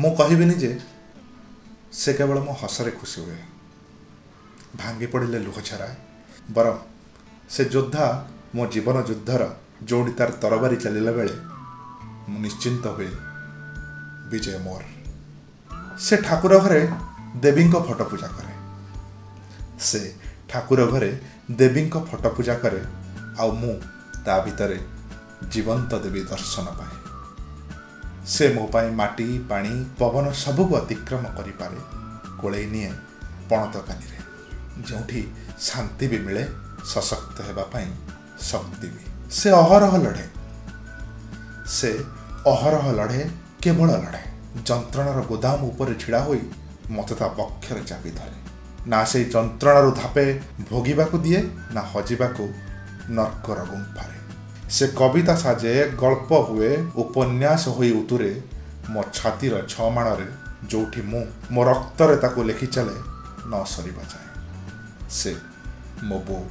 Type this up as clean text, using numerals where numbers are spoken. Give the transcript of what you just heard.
ମୁଁ କହିବିନି ଯେ ସେ କେवଳ ମୋ ହସରେ ଖୁସି ହୁଏ, ଭାଙ୍ଗି ପଡ଼ିଲେ ଲୁହ ଛରାଏ। ବରଂ ସେ ଯୋଦ୍ଧା ମୋ ଜୀବନ ଯୁଦ୍ଧର ଯେଉଁଠି ତାର ତରବାରୀ ଚାଲିଲା ବେଳେ ମୁଁ ନିଶ୍ଚିନ୍ତ ହୁଏ ବିଜୟ ମୋର। ସେ ଠାକୁର ଘରେ ଦେବୀଙ୍କ ଫଟୋ ପୂଜା କରେ, ସେ ଠାକୁର ଘରେ ଦେବୀଙ୍କ ଫଟୋ ପୂଜା କରେ, ଆଉ ମୁଁ ତା ଭିତରେ ଜୀବନ୍ତ ଦେବୀ ଦର୍ଶନ ପାଏ। ସେ ମୋ ପାଇଁ ମାଟି ପାଣି ପବନ ସବୁକୁ ଅତିକ୍ରମ କରିପାରେ, କୋଳେଇ ନିଏ ପଣତ କାନିରେ, ଯେଉଁଠି ଶାନ୍ତି ବି ମିଳେ, ସଶକ୍ତ ହେବା ପାଇଁ ଶକ୍ତି ବି। ସେ ଅହରହ ଲଢ଼େ, ସେ ଅହରହ ଲଢ଼େ, କେବଳ ଲଢ଼େ। ଯନ୍ତ୍ରଣାର ଗୋଦାମ ଉପରେ ଛିଡ଼ା ହୋଇ ମୋତେ ତା ବକ୍ଷରେ ଚାପି ଧରେ। ନା ସେଇ ଯନ୍ତ୍ରଣାରୁ ଧାପେ ଭୋଗିବାକୁ ଦିଏ, ନା ହଜିବାକୁ ନର୍କର ଗୁମ୍ଫାରେ। ସେ କବିତା ସାଜେ, ଗଳ୍ପ ହୁଏ, ଉପନ୍ୟାସ ହୋଇ ଉତୁରେ ମୋ ଛାତିର 6 ମାଣରେ, ଯେଉଁଠି ମୁଁ ମୋ ରକ୍ତରେ ତାକୁ ଲେଖି ଚାଲେ ନ ସରିବା ଯାଏ। ସେ ମୋ ବୋଉ।